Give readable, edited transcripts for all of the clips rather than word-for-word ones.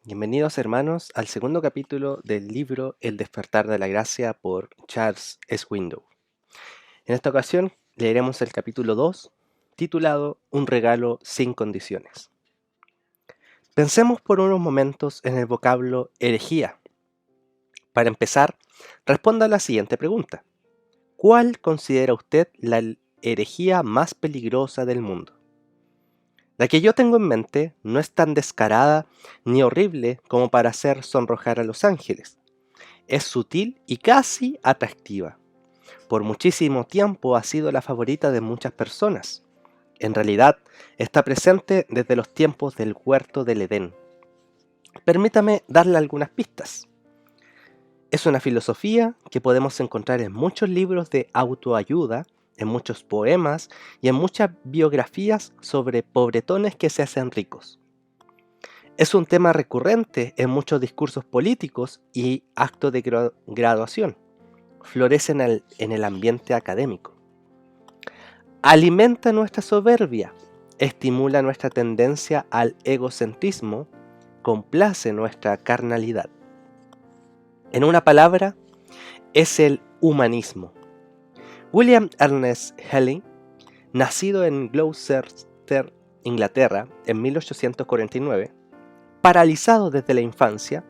Bienvenidos hermanos al segundo capítulo del libro El despertar de la gracia por Charles Swindoll. En esta ocasión leeremos el capítulo 2, titulado Un regalo sin condiciones. Pensemos por unos momentos en el vocablo herejía. Para empezar, responda a la siguiente pregunta. ¿Cuál considera usted la herejía más peligrosa del mundo? La que yo tengo en mente no es tan descarada ni horrible como para hacer sonrojar a los ángeles. Es sutil y casi atractiva. Por muchísimo tiempo ha sido la favorita de muchas personas. En realidad, está presente desde los tiempos del huerto del Edén. Permítame darle algunas pistas. Es una filosofía que podemos encontrar en muchos libros de autoayuda, en muchos poemas y en muchas biografías sobre pobretones que se hacen ricos. Es un tema recurrente en muchos discursos políticos y actos de graduación. Florece en el ambiente académico. Alimenta nuestra soberbia, estimula nuestra tendencia al egocentrismo, complace nuestra carnalidad. En una palabra, es el humanismo. William Ernest Henley, nacido en Gloucester, Inglaterra, en 1849, paralizado desde la infancia,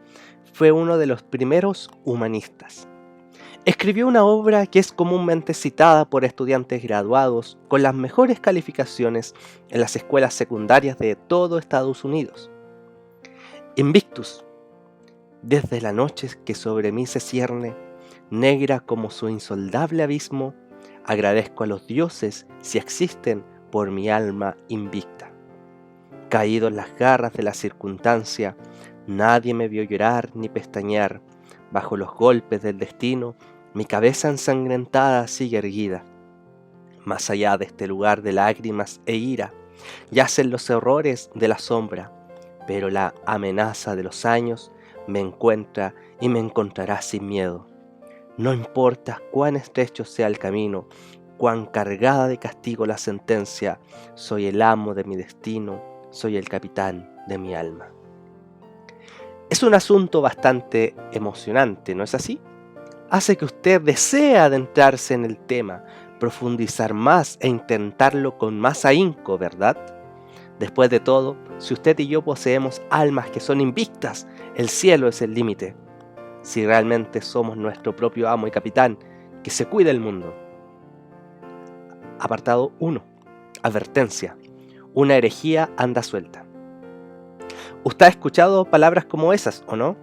fue uno de los primeros humanistas. Escribió una obra que es comúnmente citada por estudiantes graduados con las mejores calificaciones en las escuelas secundarias de todo Estados Unidos. Invictus, desde la noche que sobre mí se cierne, negra como su insoldable abismo, agradezco a los dioses si existen por mi alma invicta. Caído en las garras de la circunstancia, nadie me vio llorar ni pestañear, bajo los golpes del destino, mi cabeza ensangrentada sigue erguida. Más allá de este lugar de lágrimas e ira, yacen los horrores de la sombra, pero la amenaza de los años me encuentra y me encontrará sin miedo. No importa cuán estrecho sea el camino, cuán cargada de castigo la sentencia, soy el amo de mi destino, soy el capitán de mi alma. Es un asunto bastante emocionante, ¿no es así? Hace que usted desee adentrarse en el tema, profundizar más e intentarlo con más ahínco, ¿verdad? Después de todo, si usted y yo poseemos almas que son invictas, el cielo es el límite. Si realmente somos nuestro propio amo y capitán, que se cuida el mundo. Apartado 1. Advertencia. Una herejía anda suelta. ¿Usted ha escuchado palabras como esas, o no?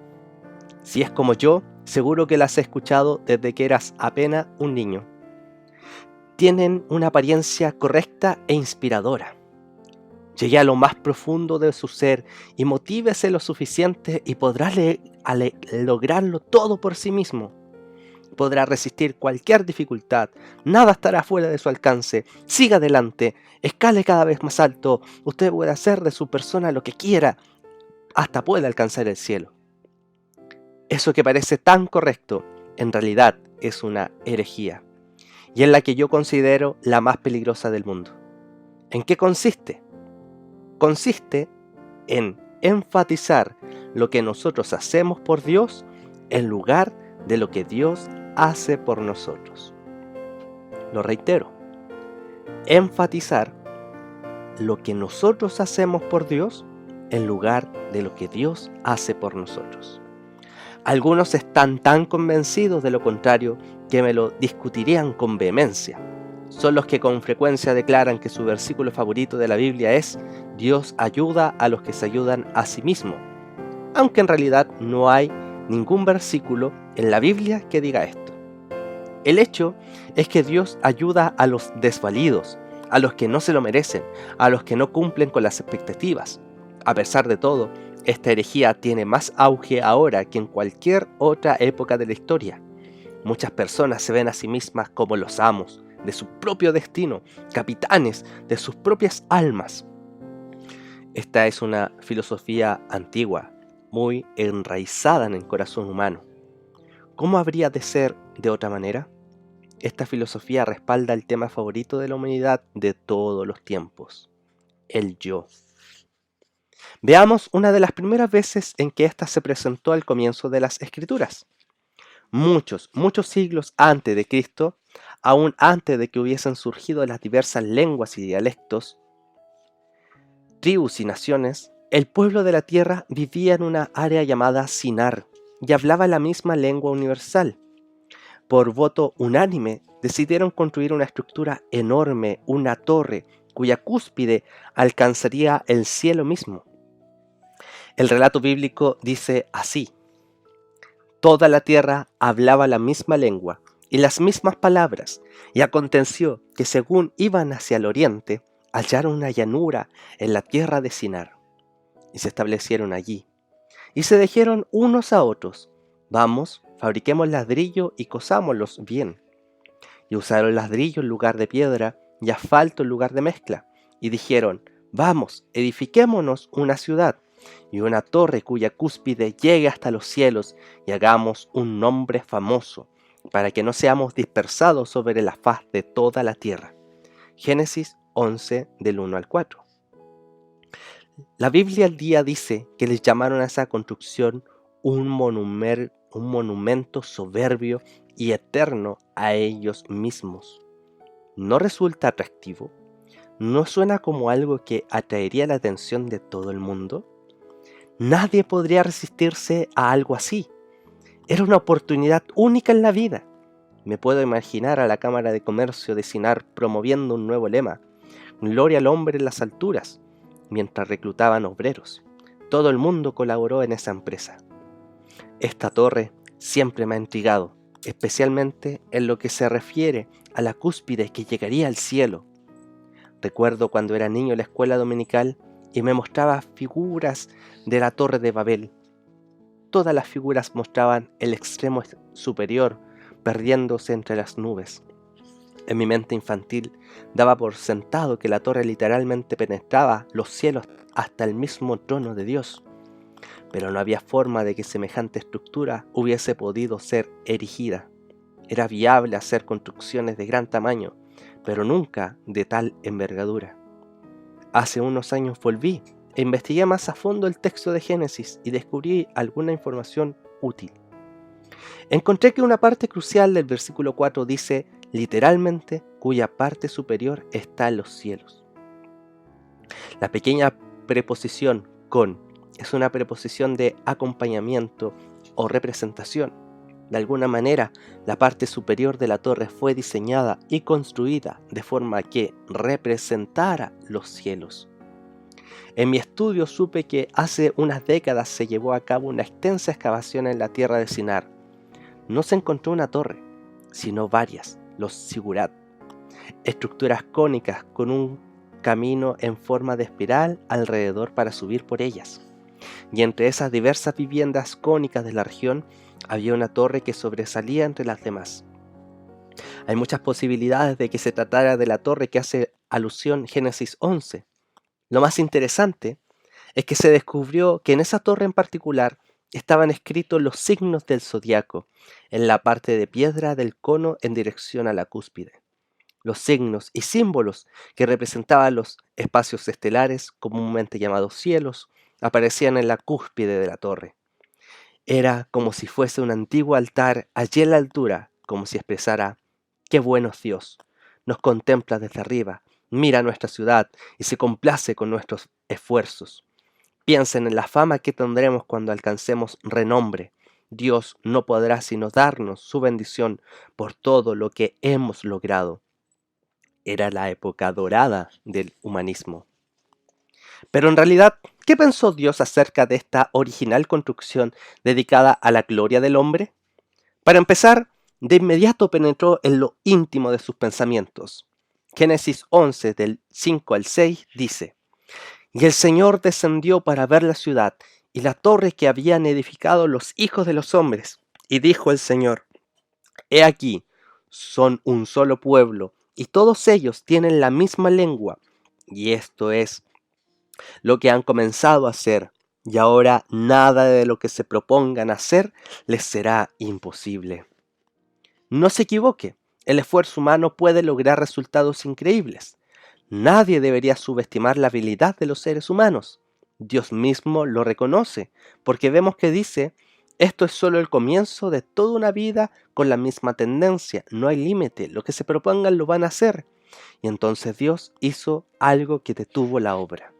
Si es como yo, seguro que las he escuchado desde que eras apenas un niño. Tienen una apariencia correcta e inspiradora. Llegue a lo más profundo de su ser y motívese lo suficiente y podrá lograrlo todo por sí mismo. Podrá resistir cualquier dificultad, nada estará fuera de su alcance. Siga adelante, escale cada vez más alto. Usted puede hacer de su persona lo que quiera, hasta puede alcanzar el cielo. Eso que parece tan correcto, en realidad es una herejía, y es la que yo considero la más peligrosa del mundo. ¿En qué consiste? Consiste en enfatizar lo que nosotros hacemos por Dios en lugar de lo que Dios hace por nosotros. Lo reitero, enfatizar lo que nosotros hacemos por Dios en lugar de lo que Dios hace por nosotros. Algunos están tan convencidos de lo contrario que me lo discutirían con vehemencia. Son los que con frecuencia declaran que su versículo favorito de la Biblia es Dios ayuda a los que se ayudan a sí mismo, aunque en realidad no hay ningún versículo en la Biblia que diga esto. El hecho es que Dios ayuda a los desvalidos, a los que no se lo merecen, a los que no cumplen con las expectativas. A pesar de todo, esta herejía tiene más auge ahora que en cualquier otra época de la historia. Muchas personas se ven a sí mismas como los amos de su propio destino, capitanes de sus propias almas. Esta es una filosofía antigua, muy enraizada en el corazón humano. ¿Cómo habría de ser de otra manera? Esta filosofía respalda el tema favorito de la humanidad de todos los tiempos, el yo. Veamos una de las primeras veces en que ésta se presentó al comienzo de las Escrituras. Muchos siglos antes de Cristo, aún antes de que hubiesen surgido las diversas lenguas y dialectos, tribus y naciones, el pueblo de la tierra vivía en una área llamada Sinar y hablaba la misma lengua universal. Por voto unánime, decidieron construir una estructura enorme, una torre, cuya cúspide alcanzaría el cielo mismo. El relato bíblico dice así: toda la tierra hablaba la misma lengua y las mismas palabras, y aconteció que según iban hacia el oriente, hallaron una llanura en la tierra de Sinar, y se establecieron allí. Y se dijeron unos a otros: vamos, fabriquemos ladrillo y cosámoslos bien. Y usaron ladrillo en lugar de piedra y asfalto en lugar de mezcla. Y dijeron: vamos, edifiquémonos una ciudad y una torre cuya cúspide llegue hasta los cielos, y hagamos un nombre famoso, para que no seamos dispersados sobre la faz de toda la tierra. Génesis 11 del 1 al 4. La Biblia al día dice que les llamaron a esa construcción un monumento soberbio y eterno a ellos mismos. ¿No resulta atractivo? ¿No suena como algo que atraería la atención de todo el mundo? Nadie podría resistirse a algo así. Era una oportunidad única en la vida. Me puedo imaginar a la Cámara de Comercio de Sinar promoviendo un nuevo lema: Gloria al hombre en las alturas, mientras reclutaban obreros. Todo el mundo colaboró en esa empresa. Esta torre siempre me ha intrigado, especialmente en lo que se refiere a la cúspide que llegaría al cielo. Recuerdo cuando era niño en la escuela dominical y me mostraba figuras de la Torre de Babel. Todas las figuras mostraban el extremo superior perdiéndose entre las nubes. En mi mente infantil daba por sentado que la torre literalmente penetraba los cielos hasta el mismo trono de Dios, pero no había forma de que semejante estructura hubiese podido ser erigida. Era viable hacer construcciones de gran tamaño, pero nunca de tal envergadura. Hace unos años volví e investigué más a fondo el texto de Génesis y descubrí alguna información útil. Encontré que una parte crucial del versículo 4 dice literalmente cuya parte superior está en los cielos. La pequeña preposición con es una preposición de acompañamiento o representación. De alguna manera, la parte superior de la torre fue diseñada y construida de forma que representara los cielos. En mi estudio supe que hace unas décadas se llevó a cabo una extensa excavación en la tierra de Sinar. No se encontró una torre, sino varias, los zigurat, estructuras cónicas con un camino en forma de espiral alrededor para subir por ellas. Y entre esas diversas viviendas cónicas de la región había una torre que sobresalía entre las demás. Hay muchas posibilidades de que se tratara de la torre que hace alusión Génesis 11. Lo más interesante es que se descubrió que en esa torre en particular estaban escritos los signos del zodiaco en la parte de piedra del cono en dirección a la cúspide. Los signos y símbolos que representaban los espacios estelares, comúnmente llamados cielos, aparecían en la cúspide de la torre. Era como si fuese un antiguo altar allí en la altura, como si expresara: «Qué bueno es Dios, nos contempla desde arriba, mira nuestra ciudad y se complace con nuestros esfuerzos. Piensen en la fama que tendremos cuando alcancemos renombre. Dios no podrá sino darnos su bendición por todo lo que hemos logrado». Era la época dorada del humanismo. Pero en realidad, ¿qué pensó Dios acerca de esta original construcción dedicada a la gloria del hombre? Para empezar, de inmediato penetró en lo íntimo de sus pensamientos. Génesis 11 del 5 al 6 dice: «Y el Señor descendió para ver la ciudad y la torre que habían edificado los hijos de los hombres. Y dijo el Señor: He aquí, son un solo pueblo, y todos ellos tienen la misma lengua. Y esto es lo que han comenzado a hacer, y ahora nada de lo que se propongan hacer les será imposible». No se equivoque, el esfuerzo humano puede lograr resultados increíbles. Nadie debería subestimar la habilidad de los seres humanos. Dios mismo lo reconoce, porque vemos que dice, esto es solo el comienzo de toda una vida con la misma tendencia, no hay límite, lo que se propongan lo van a hacer. Y entonces Dios hizo algo que detuvo la obra.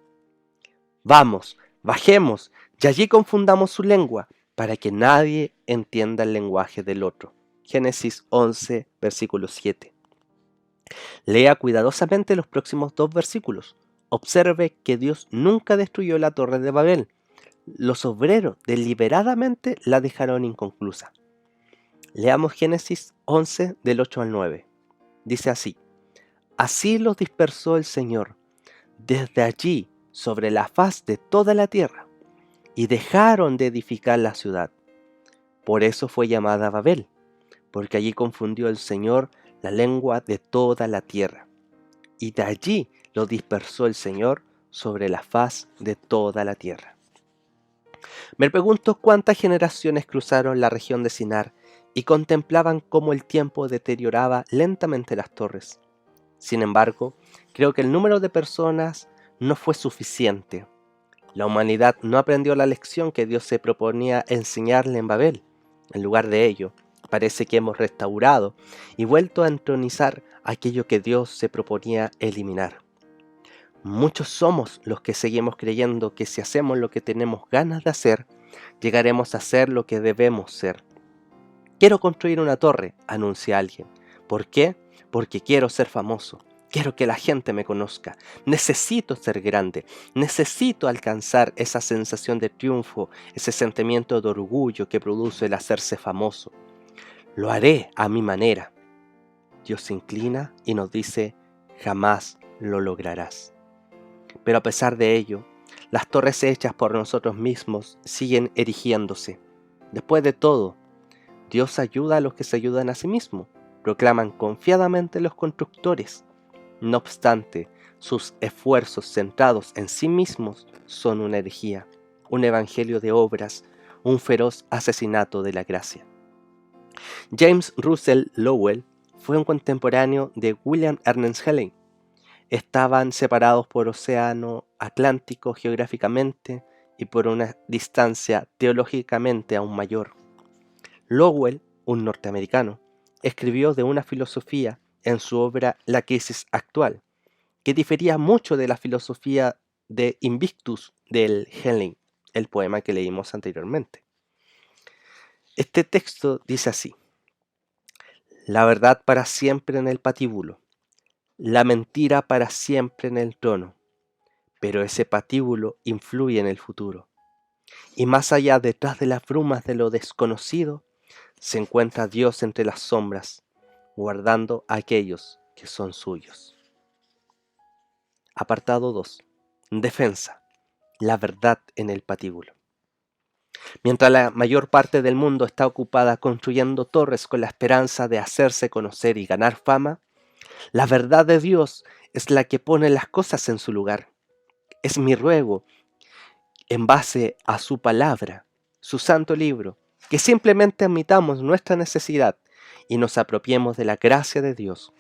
Vamos, bajemos, y allí confundamos su lengua, para que nadie entienda el lenguaje del otro. Génesis 11, versículo 7. Lea cuidadosamente los próximos 2 versículos. Observe que Dios nunca destruyó la torre de Babel. Los obreros deliberadamente la dejaron inconclusa. Leamos Génesis 11 del 8 al 9. Dice así: Así los dispersó el Señor desde allí sobre la faz de toda la tierra, y dejaron de edificar la ciudad. Por eso fue llamada Babel, porque allí confundió el Señor la lengua de toda la tierra, y de allí lo dispersó el Señor sobre la faz de toda la tierra. Me pregunto cuántas generaciones cruzaron la región de Sinar y contemplaban cómo el tiempo deterioraba lentamente las torres. Sin embargo, creo que el número de personas no fue suficiente. La humanidad no aprendió la lección que Dios se proponía enseñarle en Babel. En lugar de ello, parece que hemos restaurado y vuelto a entronizar aquello que Dios se proponía eliminar. Muchos somos los que seguimos creyendo que si hacemos lo que tenemos ganas de hacer, llegaremos a ser lo que debemos ser. Quiero construir una torre, anuncia alguien. ¿Por qué? Porque quiero ser famoso. Quiero que la gente me conozca. Necesito ser grande. Necesito alcanzar esa sensación de triunfo, ese sentimiento de orgullo que produce el hacerse famoso. Lo haré a mi manera. Dios se inclina y nos dice, jamás lo lograrás. Pero a pesar de ello, las torres hechas por nosotros mismos siguen erigiéndose. Después de todo, Dios ayuda a los que se ayudan a sí mismos, proclaman confiadamente los constructores. No obstante, sus esfuerzos centrados en sí mismos son una herejía, un evangelio de obras, un feroz asesinato de la gracia. James Russell Lowell fue un contemporáneo de William Ernest Henley. Estaban separados por océano Atlántico geográficamente y por una distancia teológicamente aún mayor. Lowell, un norteamericano, escribió de una filosofía en su obra La crisis actual, que difería mucho de la filosofía de Invictus del Henley, el poema que leímos anteriormente. Este texto dice así: la verdad para siempre en el patíbulo, la mentira para siempre en el trono, pero ese patíbulo influye en el futuro. Y más allá, detrás de las brumas de lo desconocido, se encuentra Dios entre las sombras, guardando a aquellos que son suyos. Apartado 2. Defensa. La verdad en el patíbulo. Mientras la mayor parte del mundo está ocupada construyendo torres con la esperanza de hacerse conocer y ganar fama, la verdad de Dios es la que pone las cosas en su lugar. Es mi ruego, en base a su palabra, su santo libro, que simplemente admitamos nuestra necesidad y nos apropiemos de la gracia de Dios.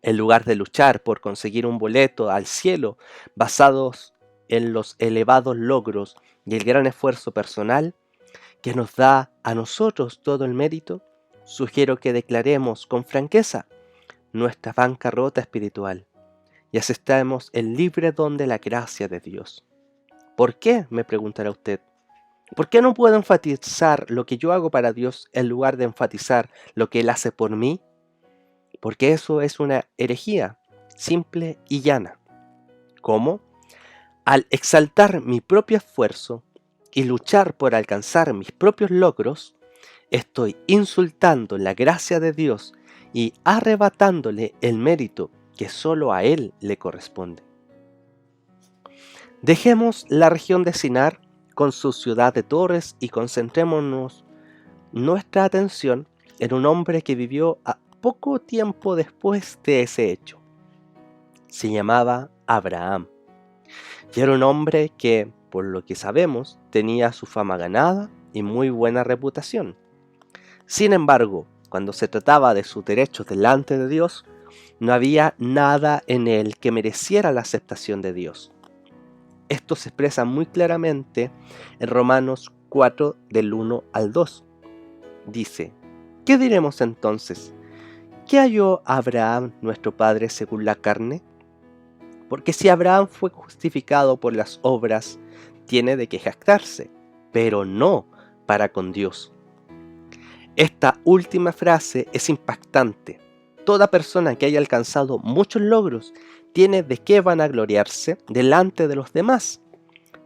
En lugar de luchar por conseguir un boleto al cielo basados en los elevados logros y el gran esfuerzo personal que nos da a nosotros todo el mérito, sugiero que declaremos con franqueza nuestra bancarrota espiritual y aceptemos el libre don de la gracia de Dios. ¿Por qué?, me preguntará usted. ¿Por qué no puedo enfatizar lo que yo hago para Dios en lugar de enfatizar lo que Él hace por mí? Porque eso es una herejía, simple y llana. ¿Cómo? Al exaltar mi propio esfuerzo y luchar por alcanzar mis propios logros, estoy insultando la gracia de Dios y arrebatándole el mérito que solo a Él le corresponde. Dejemos la región de Sinar con su ciudad de torres y concentrémonos nuestra atención en un hombre que vivió a poco tiempo después de ese hecho. Se llamaba Abraham y era un hombre que, por lo que sabemos, tenía su fama ganada y muy buena reputación. Sin embargo, cuando se trataba de sus derechos delante de Dios, no había nada en él que mereciera la aceptación de Dios. Esto se expresa muy claramente en Romanos 4 del 1 al 2. Dice: ¿qué diremos entonces? ¿Qué halló Abraham nuestro padre según la carne? Porque si Abraham fue justificado por las obras, tiene de qué jactarse, pero no para con Dios. Esta última frase es impactante. Toda persona que haya alcanzado muchos logros tiene de qué vanagloriarse delante de los demás.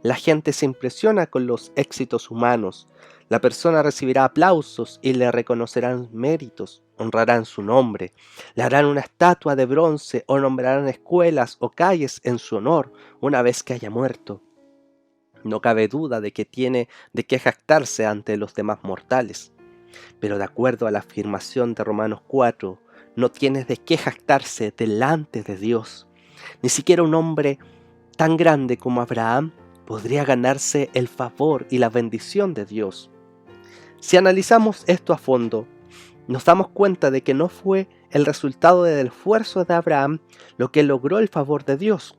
La gente se impresiona con los éxitos humanos. La persona recibirá aplausos y le reconocerán méritos, honrarán su nombre, le harán una estatua de bronce o nombrarán escuelas o calles en su honor una vez que haya muerto. No cabe duda de que tiene de qué jactarse ante los demás mortales. Pero de acuerdo a la afirmación de Romanos 4, no tiene de qué jactarse delante de Dios. Ni siquiera un hombre tan grande como Abraham podría ganarse el favor y la bendición de Dios. Si analizamos esto a fondo, nos damos cuenta de que no fue el resultado del esfuerzo de Abraham lo que logró el favor de Dios.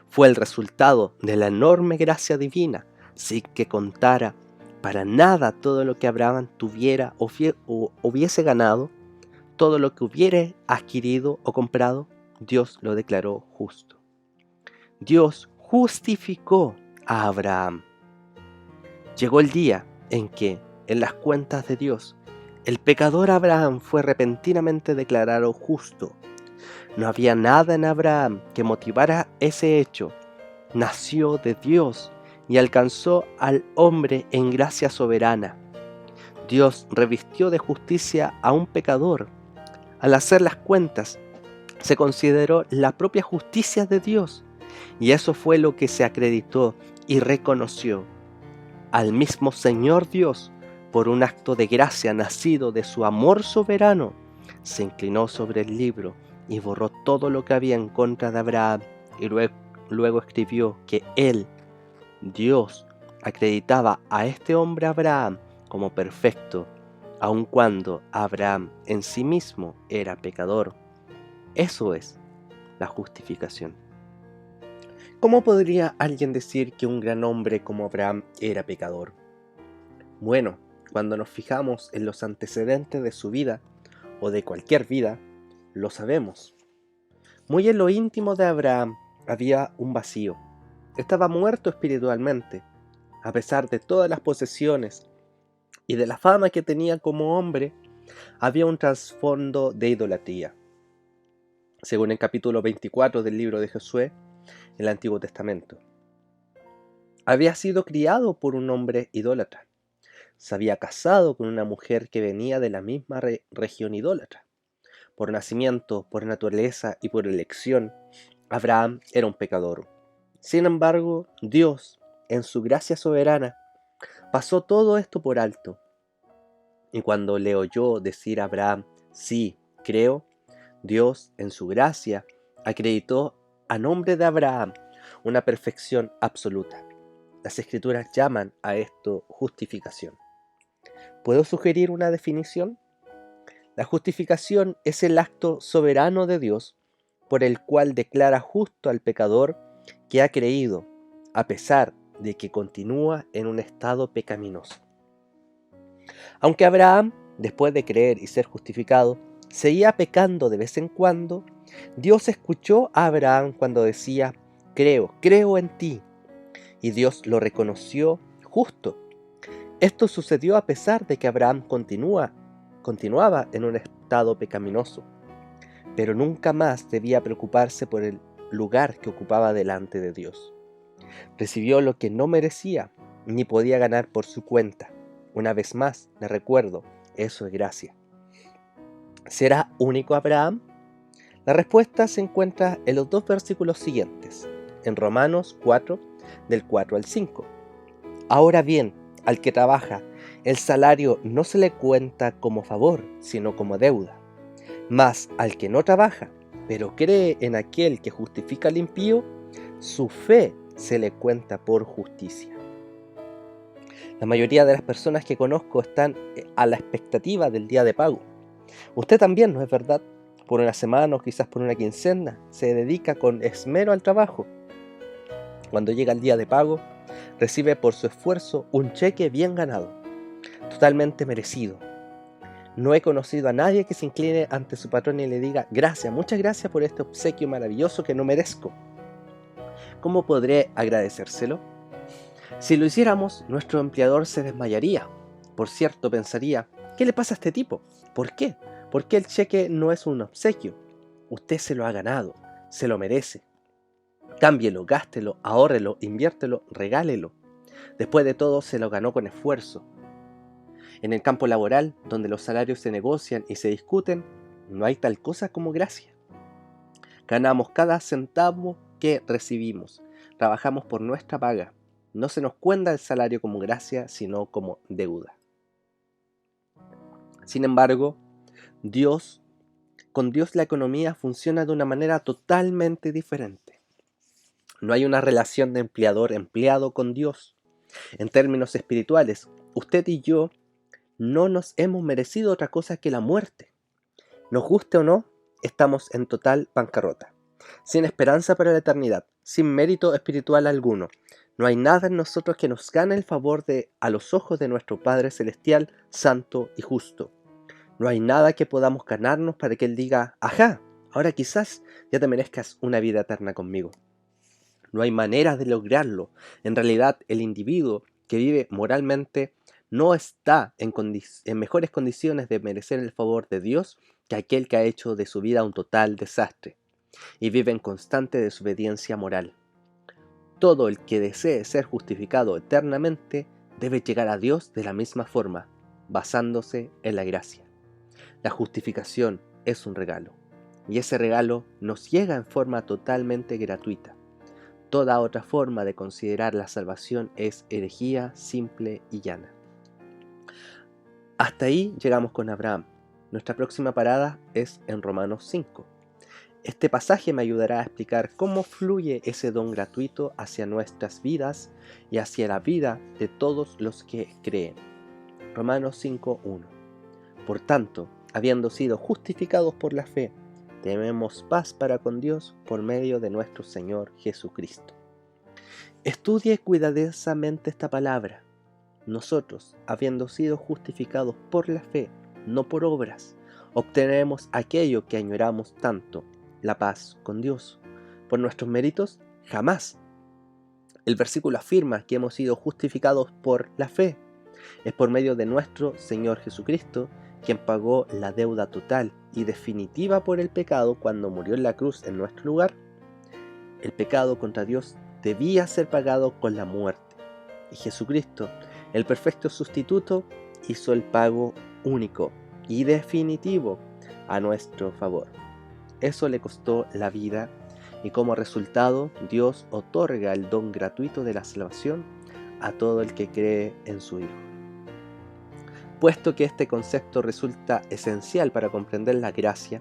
Fue el resultado de la enorme gracia divina, sin que contara para nada todo lo que Abraham tuviera o hubiese ganado, todo lo que hubiere adquirido o comprado, Dios lo declaró justo. Dios justificó a Abraham. Llegó el día en que, en las cuentas de Dios, el pecador Abraham fue repentinamente declarado justo. No había nada en Abraham que motivara ese hecho. Nació de Dios y alcanzó al hombre en gracia soberana. Dios revistió de justicia a un pecador. Al hacer las cuentas, se consideró la propia justicia de Dios, y eso fue lo que se acreditó y reconoció. Al mismo Señor Dios, por un acto de gracia nacido de su amor soberano, se inclinó sobre el libro y borró todo lo que había en contra de Abraham, y luego escribió que él, Dios, acreditaba a este hombre Abraham como perfecto, aun cuando Abraham en sí mismo era pecador. Eso es la justificación. ¿Cómo podría alguien decir que un gran hombre como Abraham era pecador? Bueno, cuando nos fijamos en los antecedentes de su vida, o de cualquier vida, lo sabemos. Muy en lo íntimo de Abraham había un vacío. Estaba muerto espiritualmente, a pesar de todas las posesiones y de la fama que tenía como hombre. Había un trasfondo de idolatría. Según el capítulo 24 del libro de Josué, en el Antiguo Testamento, había sido criado por un hombre idólatra. Se había casado con una mujer que venía de la misma región idólatra. Por nacimiento, por naturaleza y por elección, Abraham era un pecador. Sin embargo, Dios, en su gracia soberana, pasó todo esto por alto. Y cuando le oyó decir a Abraham, sí, creo, Dios, en su gracia, acreditó a nombre de Abraham una perfección absoluta. Las Escrituras llaman a esto justificación. ¿Puedo sugerir una definición? La justificación es el acto soberano de Dios por el cual declara justo al pecador que ha creído, a pesar de que continúa en un estado pecaminoso. Aunque Abraham, después de creer y ser justificado, seguía pecando de vez en cuando, Dios escuchó a Abraham cuando decía, creo en ti, y Dios lo reconoció justo. Esto sucedió a pesar de que Abraham continuaba en un estado pecaminoso, pero nunca más debía preocuparse por el lugar que ocupaba delante de Dios. Recibió lo que no merecía ni podía ganar por su cuenta. Una vez más, le recuerdo, eso es gracia. ¿Será único Abraham? La respuesta se encuentra en los dos versículos siguientes, en Romanos 4, del 4 al 5. Ahora bien, al que trabaja, el salario no se le cuenta como favor, sino como deuda. Mas al que no trabaja, pero cree en aquel que justifica al impío, su fe se le cuenta por justicia. La mayoría de las personas que conozco están a la expectativa del día de pago. Usted también, ¿no es verdad? Por una semana o quizás por una quincena, se dedica con esmero al trabajo. Cuando llega el día de pago, recibe por su esfuerzo un cheque bien ganado, totalmente merecido. No he conocido a nadie que se incline ante su patrón y le diga: gracias, muchas gracias por este obsequio maravilloso que no merezco. ¿Cómo podré agradecérselo? Si lo hiciéramos, nuestro empleador se desmayaría. Por cierto, pensaría: ¿qué le pasa a este tipo? ¿Por qué? ¿Por qué el cheque no es un obsequio? Usted se lo ha ganado, se lo merece. Cámbielo, gástelo, ahórrelo, inviértelo, regálelo. Después de todo, se lo ganó con esfuerzo. En el campo laboral, donde los salarios se negocian y se discuten, no hay tal cosa como gracia. Ganamos cada centavo que recibimos. Trabajamos por nuestra paga. No se nos cuenta el salario como gracia, sino como deuda. Sin embargo, con Dios la economía funciona de una manera totalmente diferente. No hay una relación de empleador-empleado con Dios. En términos espirituales, usted y yo no nos hemos merecido otra cosa que la muerte. Nos guste o no, estamos en total bancarrota, sin esperanza para la eternidad, sin mérito espiritual alguno. No hay nada en nosotros que nos gane el favor a los ojos de nuestro Padre Celestial, santo y justo. No hay nada que podamos ganarnos para que Él diga: ajá, ahora quizás ya te merezcas una vida eterna conmigo. No hay manera de lograrlo. En realidad, el individuo que vive moralmente no está en mejores condiciones de merecer el favor de Dios que aquel que ha hecho de su vida un total desastre y vive en constante desobediencia moral. Todo el que desee ser justificado eternamente debe llegar a Dios de la misma forma, basándose en la gracia. La justificación es un regalo, y ese regalo nos llega en forma totalmente gratuita. Toda otra forma de considerar la salvación es herejía simple y llana. Hasta ahí llegamos con Abraham. Nuestra próxima parada es en Romanos 5. Este pasaje me ayudará a explicar cómo fluye ese don gratuito hacia nuestras vidas y hacia la vida de todos los que creen. Romanos 5:1. Por tanto, habiendo sido justificados por la fe, tenemos paz para con Dios por medio de nuestro Señor Jesucristo. Estudie cuidadosamente esta palabra. Nosotros, habiendo sido justificados por la fe, no por obras, obtenemos aquello que añoramos tanto, la paz con Dios. Por nuestros méritos, jamás. El versículo afirma que hemos sido justificados por la fe. Es por medio de nuestro Señor Jesucristo, quien pagó la deuda total y definitiva por el pecado cuando murió en la cruz en nuestro lugar. El pecado contra Dios debía ser pagado con la muerte, y Jesucristo, el perfecto sustituto, hizo el pago único y definitivo a nuestro favor. Eso le costó la vida, y como resultado Dios otorga el don gratuito de la salvación a todo el que cree en su Hijo. Puesto que este concepto resulta esencial para comprender la gracia,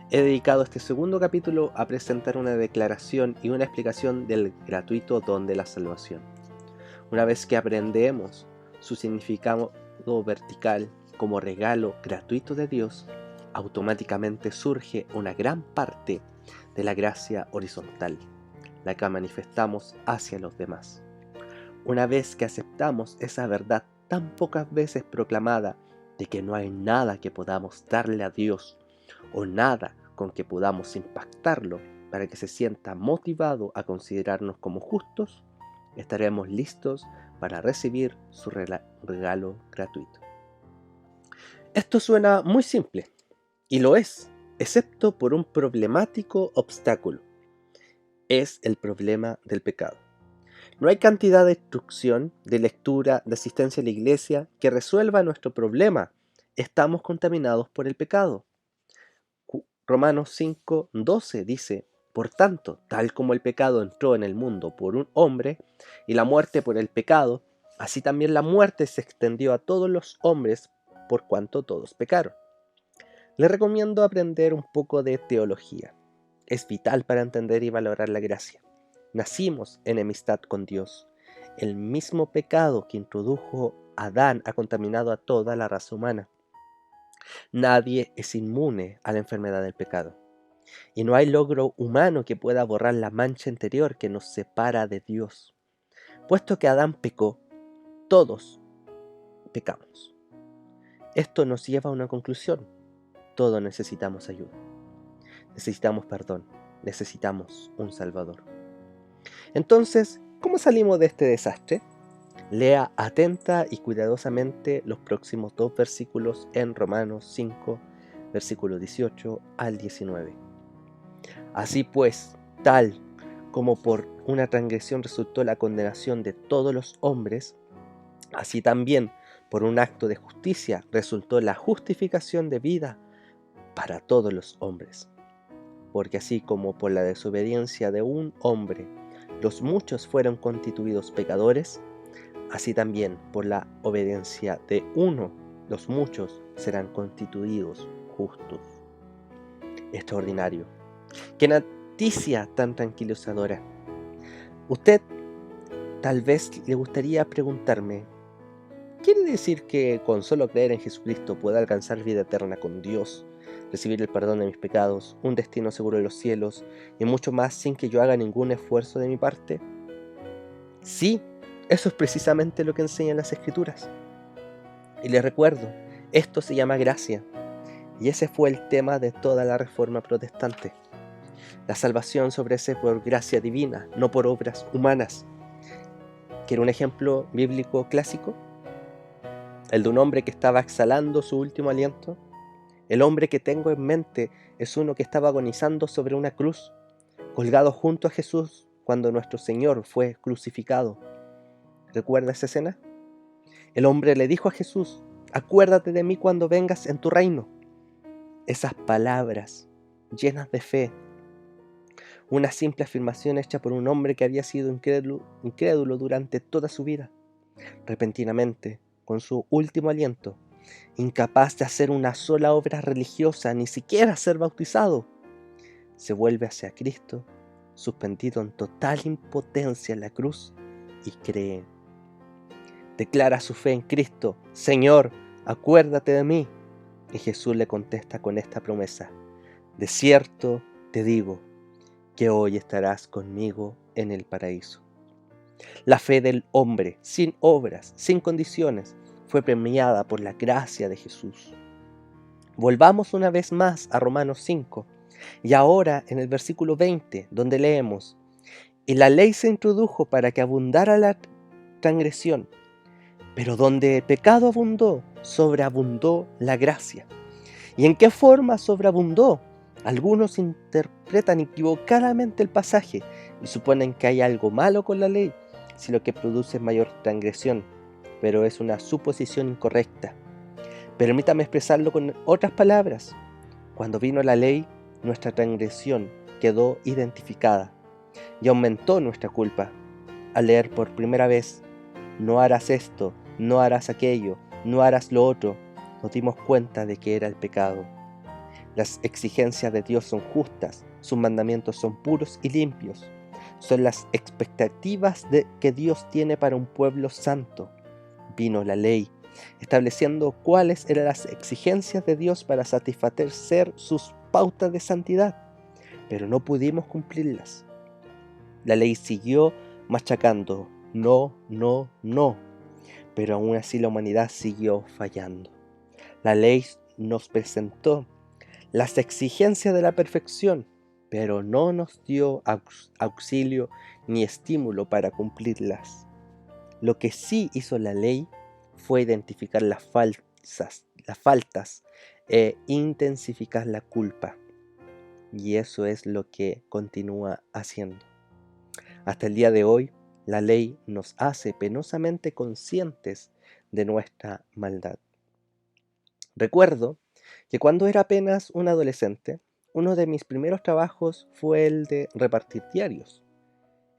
he dedicado este segundo capítulo a presentar una declaración y una explicación del gratuito don de la salvación. Una vez que aprendemos su significado vertical como regalo gratuito de Dios, automáticamente surge una gran parte de la gracia horizontal, la que manifestamos hacia los demás. Una vez que aceptamos esa verdad tan pocas veces proclamada de que no hay nada que podamos darle a Dios o nada con que podamos impactarlo para que se sienta motivado a considerarnos como justos, estaremos listos para recibir su regalo gratuito. Esto suena muy simple, y lo es, excepto por un problemático obstáculo. Es el problema del pecado. No hay cantidad de instrucción, de lectura, de asistencia a la iglesia que resuelva nuestro problema. Estamos contaminados por el pecado. Romanos 5:12 dice: por tanto, tal como el pecado entró en el mundo por un hombre, y la muerte por el pecado, así también la muerte se extendió a todos los hombres por cuanto todos pecaron. Les recomiendo aprender un poco de teología. Es vital para entender y valorar la gracia. Nacimos en enemistad con Dios. El mismo pecado que introdujo Adán ha contaminado a toda la raza humana. Nadie es inmune a la enfermedad del pecado. y no hay logro humano que pueda borrar la mancha interior que nos separa de Dios. Puesto que Adán pecó, todos pecamos. Esto nos lleva a una conclusión. Todos necesitamos ayuda. Necesitamos perdón. Necesitamos un Salvador. Entonces, ¿cómo salimos de este desastre? Lea atenta y cuidadosamente los próximos 2 versículos en Romanos 5, versículo 18 al 19. Así pues, tal como por una transgresión resultó la condenación de todos los hombres, así también por un acto de justicia resultó la justificación de vida para todos los hombres. Porque así como por la desobediencia de un hombre los muchos fueron constituidos pecadores, así también por la obediencia de uno los muchos serán constituidos justos. Extraordinario. ¡Qué noticia tan tranquilizadora! Usted tal vez le gustaría preguntarme, ¿quiere decir que con solo creer en Jesucristo pueda alcanzar vida eterna con Dios, recibir el perdón de mis pecados, un destino seguro en los cielos y mucho más sin que yo haga ningún esfuerzo de mi parte? Sí, eso es precisamente lo que enseñan las Escrituras. Y les recuerdo, esto se llama gracia, y ese fue el tema de toda la Reforma Protestante. La salvación se ofrece por gracia divina, no por obras humanas. ¿Quiere un ejemplo bíblico clásico? El de un hombre que estaba exhalando su último aliento. El hombre que tengo en mente es uno que estaba agonizando sobre una cruz, colgado junto a Jesús cuando nuestro Señor fue crucificado. ¿Recuerda esa escena? El hombre le dijo a Jesús, acuérdate de mí cuando vengas en tu reino. Esas palabras llenas de fe, una simple afirmación hecha por un hombre que había sido incrédulo durante toda su vida. Repentinamente, con su último aliento, incapaz de hacer una sola obra religiosa, ni siquiera ser bautizado, se vuelve hacia Cristo, suspendido en total impotencia en la cruz, y cree. Declara su fe en Cristo, Señor, acuérdate de mí. Y Jesús le contesta con esta promesa, de cierto te digo, que hoy estarás conmigo en el paraíso. La fe del hombre, sin obras, sin condiciones, fue premiada por la gracia de Jesús. Volvamos una vez más a Romanos 5, y ahora en el versículo 20, donde leemos, y la ley se introdujo para que abundara la transgresión, pero donde el pecado abundó, sobreabundó la gracia. ¿Y en qué forma sobreabundó? Algunos interpretan equivocadamente el pasaje y suponen que hay algo malo con la ley, si lo que produce es mayor transgresión, pero es una suposición incorrecta. Permítame expresarlo con otras palabras. Cuando vino la ley, nuestra transgresión quedó identificada y aumentó nuestra culpa. Al leer por primera vez, no harás esto, no harás aquello, no harás lo otro, nos dimos cuenta de que era el pecado. Las exigencias de Dios son justas, sus mandamientos son puros y limpios. Son las expectativas que Dios tiene para un pueblo santo. Vino la ley, estableciendo cuáles eran las exigencias de Dios para satisfacer sus pautas de santidad, pero no pudimos cumplirlas. La ley siguió machacando, no, no, no, pero aún así la humanidad siguió fallando. La ley nos presentó las exigencias de la perfección, pero no nos dio auxilio ni estímulo para cumplirlas. Lo que sí hizo la ley fue identificar las faltas e intensificar la culpa. Y eso es lo que continúa haciendo. Hasta el día de hoy, la ley nos hace penosamente conscientes de nuestra maldad. Recuerdo que cuando era apenas un adolescente, uno de mis primeros trabajos fue el de repartir diarios.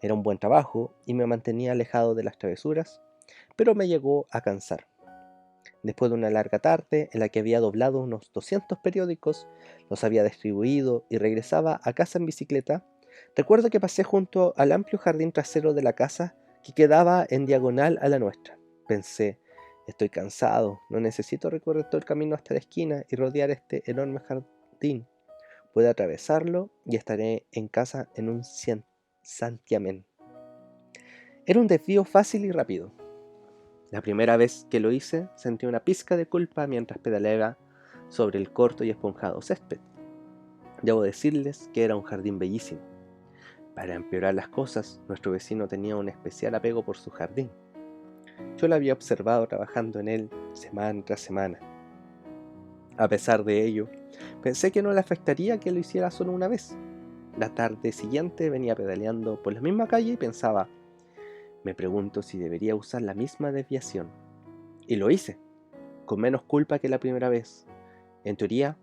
Era un buen trabajo y me mantenía alejado de las travesuras, pero me llegó a cansar. Después de una larga tarde en la que había doblado unos 200 periódicos, los había distribuido y regresaba a casa en bicicleta, recuerdo que pasé junto al amplio jardín trasero de la casa que quedaba en diagonal a la nuestra. Pensé, estoy cansado, no necesito recorrer todo el camino hasta la esquina y rodear este enorme jardín. Puedo atravesarlo y estaré en casa en un santiamén. Era un desvío fácil y rápido. La primera vez que lo hice, sentí una pizca de culpa mientras pedaleaba sobre el corto y esponjado césped. Debo decirles que era un jardín bellísimo. Para empeorar las cosas, nuestro vecino tenía un especial apego por su jardín. Yo lo había observado trabajando en él semana tras semana. A pesar de ello, pensé que no le afectaría que lo hiciera solo una vez. La tarde siguiente venía pedaleando por la misma calle y pensaba, me pregunto si debería usar la misma desviación. Y lo hice, con menos culpa que la primera vez. En teoría,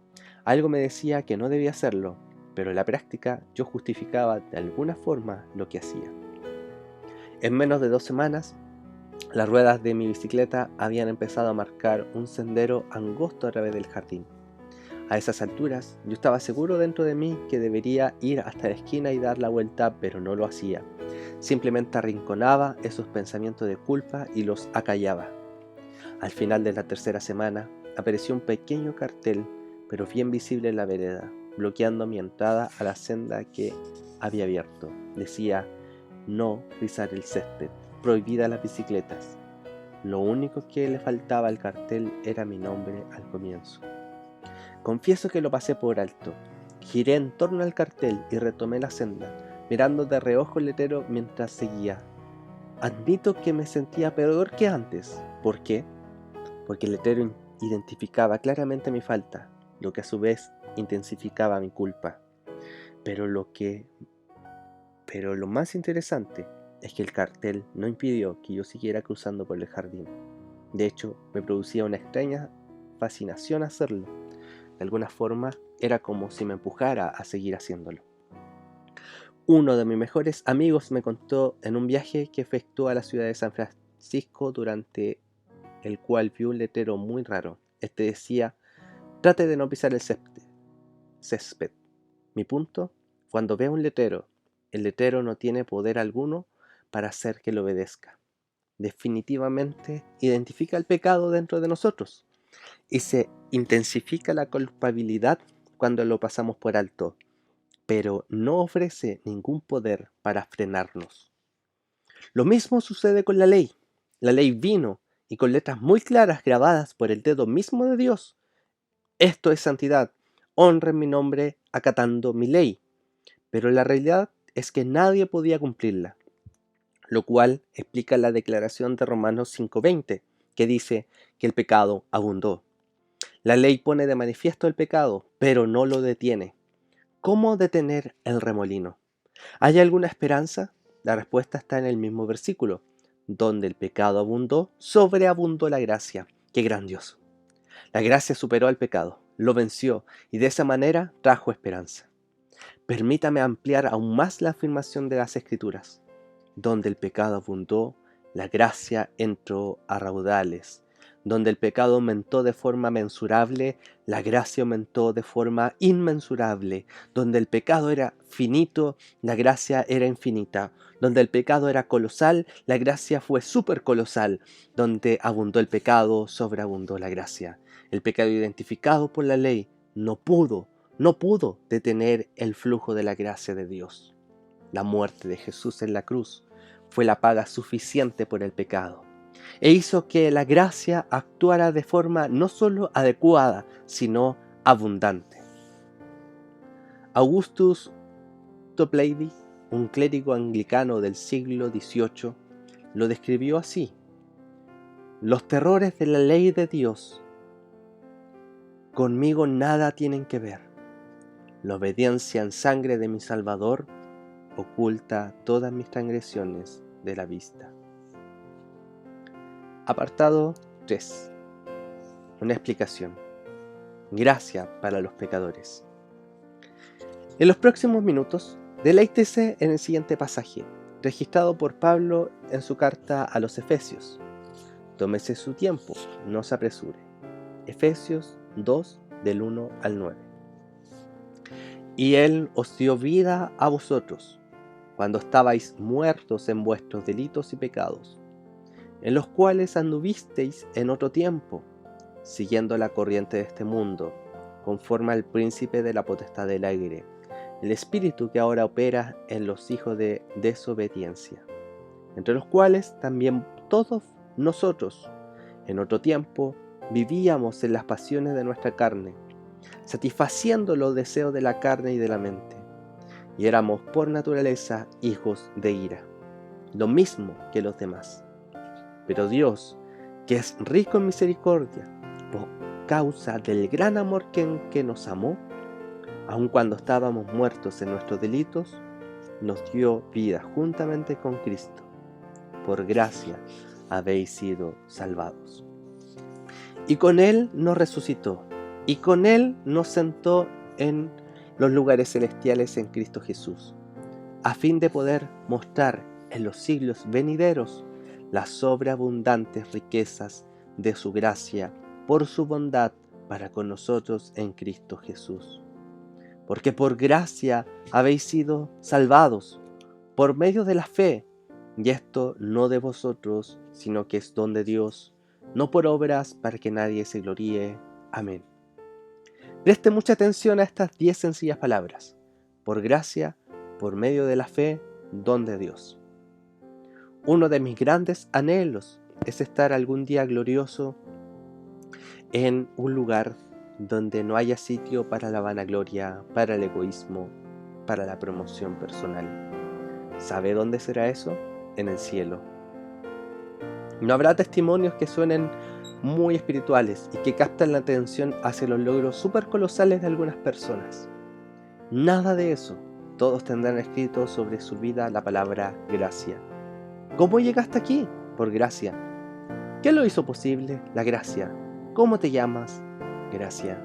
algo me decía que no debía hacerlo, pero en la práctica yo justificaba de alguna forma lo que hacía. En menos de 2 semanas, las ruedas de mi bicicleta habían empezado a marcar un sendero angosto a través del jardín. A esas alturas, yo estaba seguro dentro de mí que debería ir hasta la esquina y dar la vuelta, pero no lo hacía. Simplemente arrinconaba esos pensamientos de culpa y los acallaba. Al final de la tercera semana, apareció un pequeño cartel, pero bien visible en la vereda, bloqueando mi entrada a la senda que había abierto. Decía, no pisar el césped, prohibida las bicicletas. Lo único que le faltaba al cartel era mi nombre al comienzo. Confieso que lo pasé por alto. Giré en torno al cartel y retomé la senda, mirando de reojo el letrero mientras seguía. Admito que me sentía peor que antes. ¿Por qué? Porque el letrero identificaba claramente mi falta, lo que a su vez intensificaba mi culpa. Pero lo más interesante es que el cartel no impidió que yo siguiera cruzando por el jardín. De hecho, me producía una extraña fascinación hacerlo. De alguna forma, era como si me empujara a seguir haciéndolo. Uno de mis mejores amigos me contó en un viaje que efectuó a la ciudad de San Francisco, durante el cual vio un letrero muy raro. Este decía, trate de no pisar el césped. Mi punto, cuando vea un letrero, el letrero no tiene poder alguno para hacer que lo obedezca. Definitivamente identifica el pecado dentro de nosotros y se intensifica la culpabilidad cuando lo pasamos por alto, pero no ofrece ningún poder para frenarnos. Lo mismo sucede con la ley. La ley vino y con letras muy claras grabadas por el dedo mismo de Dios. Esto es santidad. Honren mi nombre acatando mi ley. Pero la realidad es que nadie podía cumplirla, lo cual explica la declaración de Romanos 5:20, que dice que el pecado abundó. La ley pone de manifiesto el pecado, pero no lo detiene. ¿Cómo detener el remolino? ¿Hay alguna esperanza? La respuesta está en el mismo versículo. Donde el pecado abundó, sobreabundó la gracia. ¡Qué grandioso! La gracia superó al pecado, lo venció y de esa manera trajo esperanza. Permítame ampliar aún más la afirmación de las Escrituras. Donde el pecado abundó, la gracia entró a raudales. Donde el pecado aumentó de forma mensurable, la gracia aumentó de forma inmensurable. Donde el pecado era finito, la gracia era infinita. Donde el pecado era colosal, la gracia fue supercolosal. Donde abundó el pecado, sobreabundó la gracia. El pecado identificado por la ley no pudo detener el flujo de la gracia de Dios. La muerte de Jesús en la cruz fue la paga suficiente por el pecado e hizo que la gracia actuara de forma no solo adecuada, sino abundante. Augustus Toplady, un clérigo anglicano del siglo XVIII, lo describió así: los terrores de la ley de Dios conmigo nada tienen que ver. La obediencia en sangre de mi Salvador oculta todas mis transgresiones de la vista. Apartado 3. Una explicación. Gracia para los pecadores. En los próximos minutos, deleítese en el siguiente pasaje, registrado por Pablo en su carta a los Efesios. Tómese su tiempo, no se apresure. Efesios 2, del 1 al 9. Y Él os dio vida a vosotros, cuando estabais muertos en vuestros delitos y pecados, en los cuales anduvisteis en otro tiempo, siguiendo la corriente de este mundo, conforme al príncipe de la potestad del aire, el espíritu que ahora opera en los hijos de desobediencia, entre los cuales también todos nosotros, en otro tiempo, vivíamos en las pasiones de nuestra carne, satisfaciendo los deseos de la carne y de la mente, y éramos por naturaleza hijos de ira, lo mismo que los demás. Pero Dios, que es rico en misericordia, por causa del gran amor que nos amó, aun cuando estábamos muertos en nuestros delitos, nos dio vida juntamente con Cristo. Por gracia habéis sido salvados. Y con Él nos resucitó, y con Él nos sentó en los lugares celestiales en Cristo Jesús, a fin de poder mostrar en los siglos venideros las sobreabundantes riquezas de su gracia por su bondad para con nosotros en Cristo Jesús. Porque por gracia habéis sido salvados, por medio de la fe, y esto no de vosotros, sino que es don de Dios, no por obras para que nadie se gloríe. Amén. Preste mucha atención a estas 10 sencillas palabras. Por gracia, por medio de la fe, don de Dios. Uno de mis grandes anhelos es estar algún día glorioso en un lugar donde no haya sitio para la vanagloria, para el egoísmo, para la promoción personal. ¿Sabe dónde será eso? En el cielo. No habrá testimonios que suenen muy espirituales y que captan la atención hacia los logros súper colosales de algunas personas. Nada de eso. Todos tendrán escrito sobre su vida la palabra gracia. ¿Cómo llegaste aquí? Por gracia. ¿Qué lo hizo posible? La gracia. ¿Cómo te llamas? Gracia.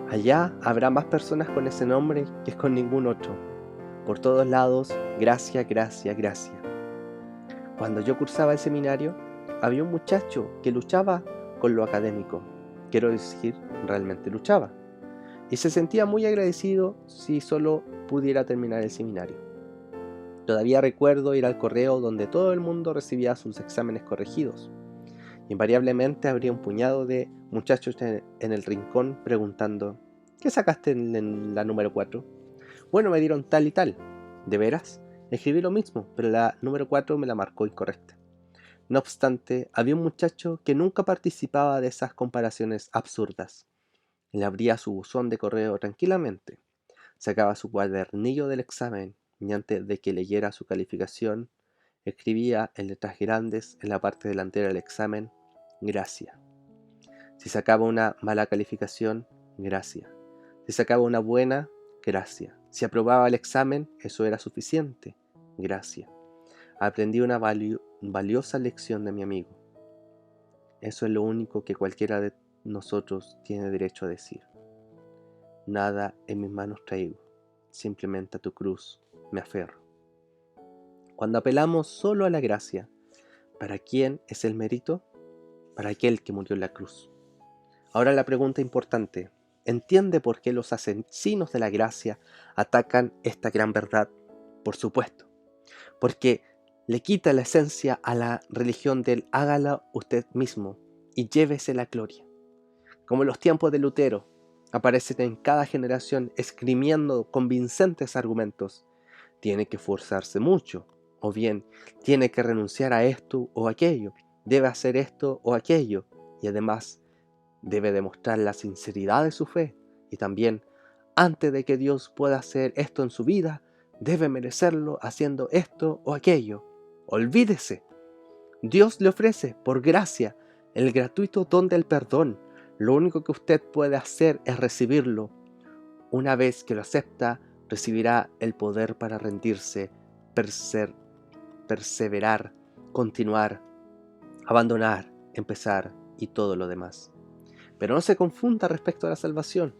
Allá habrá más personas con ese nombre que con ningún otro. Por todos lados, gracia, gracia, gracia. Cuando yo cursaba el seminario, había un muchacho que luchaba con lo académico. Quiero decir, realmente luchaba. Y se sentía muy agradecido si solo pudiera terminar el seminario. Todavía recuerdo ir al correo donde todo el mundo recibía sus exámenes corregidos. Invariablemente habría un puñado de muchachos en el rincón preguntando: ¿qué sacaste en la número 4? Bueno, me dieron tal y tal. ¿De veras? Escribí lo mismo, pero la número 4 me la marcó incorrecta. No obstante, había un muchacho que nunca participaba de esas comparaciones absurdas. Él abría su buzón de correo tranquilamente, sacaba su cuadernillo del examen y antes de que leyera su calificación, escribía en letras grandes en la parte delantera del examen: gracia. Si sacaba una mala calificación, gracia. Si sacaba una buena, gracia. Si aprobaba el examen, eso era suficiente, gracia. Aprendí una valiosa lección de mi amigo. Eso es lo único que cualquiera de nosotros tiene derecho a decir. Nada en mis manos traigo, simplemente a tu cruz me aferro. Cuando apelamos solo a la gracia, ¿para quién es el mérito? Para aquel que murió en la cruz. Ahora la pregunta importante: ¿entiende por qué los asesinos de la gracia atacan esta gran verdad? Por supuesto, porque le quita la esencia a la religión del hágala usted mismo y llévese la gloria. Como en los tiempos de Lutero, aparecen en cada generación esgrimiendo convincentes argumentos. Tiene que esforzarse mucho, o bien tiene que renunciar a esto o aquello, debe hacer esto o aquello, y además debe demostrar la sinceridad de su fe, y también, antes de que Dios pueda hacer esto en su vida, debe merecerlo haciendo esto o aquello. Olvídese. Dios le ofrece, por gracia, el gratuito don del perdón. Lo único que usted puede hacer es recibirlo. Una vez que lo acepta, recibirá el poder para rendirse, perseverar, continuar, abandonar, empezar y todo lo demás. Pero no se confunda respecto a la salvación.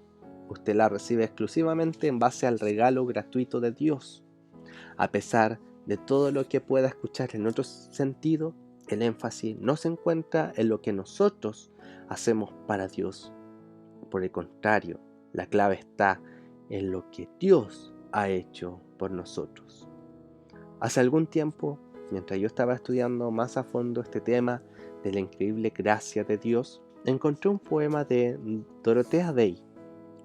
Usted la recibe exclusivamente en base al regalo gratuito de Dios. A pesar de todo lo que pueda escuchar en otro sentido, el énfasis no se encuentra en lo que nosotros hacemos para Dios. Por el contrario, la clave está en lo que Dios ha hecho por nosotros. Hace algún tiempo, mientras yo estaba estudiando más a fondo este tema de la increíble gracia de Dios, encontré un poema de Dorothea Day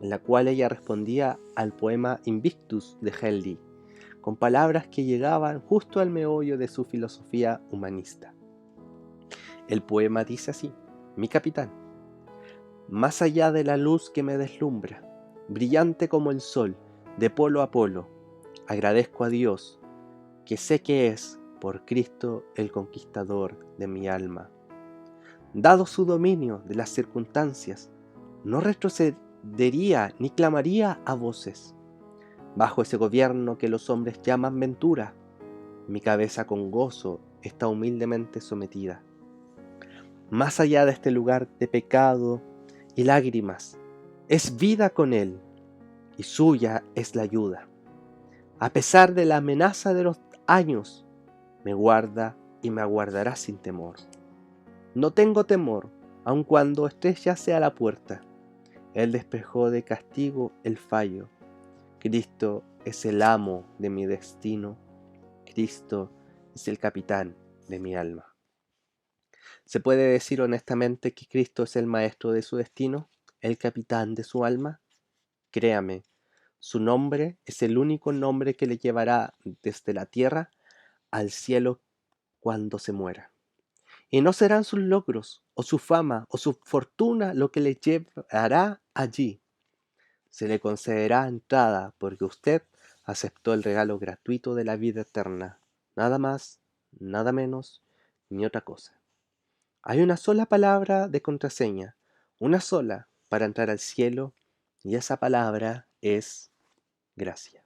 en la cual ella respondía al poema Invictus de Shelley, con palabras que llegaban justo al meollo de su filosofía humanista. El poema dice así: mi capitán, más allá de la luz que me deslumbra, brillante como el sol, de polo a polo, agradezco a Dios, que sé que es, por Cristo, el conquistador de mi alma. Dado su dominio de las circunstancias, no retrocedería ni clamaría a voces. Bajo ese gobierno que los hombres llaman ventura, mi cabeza con gozo está humildemente sometida. Más allá de este lugar de pecado y lágrimas, es vida con él, y suya es la ayuda. A pesar de la amenaza de los años, me guarda y me aguardará sin temor. No tengo temor, aun cuando estrecha sea la puerta. Él despejó de castigo el fallo. Cristo es el amo de mi destino. Cristo es el capitán de mi alma. ¿Se puede decir honestamente que Cristo es el maestro de su destino, el capitán de su alma? Créame, su nombre es el único nombre que le llevará desde la tierra al cielo cuando se muera. Y no serán sus logros, o su fama, o su fortuna lo que le llevará allí. Se le concederá entrada porque usted aceptó el regalo gratuito de la vida eterna. Nada más, nada menos, ni otra cosa. Hay una sola palabra de contraseña, una sola para entrar al cielo, y esa palabra es gracia.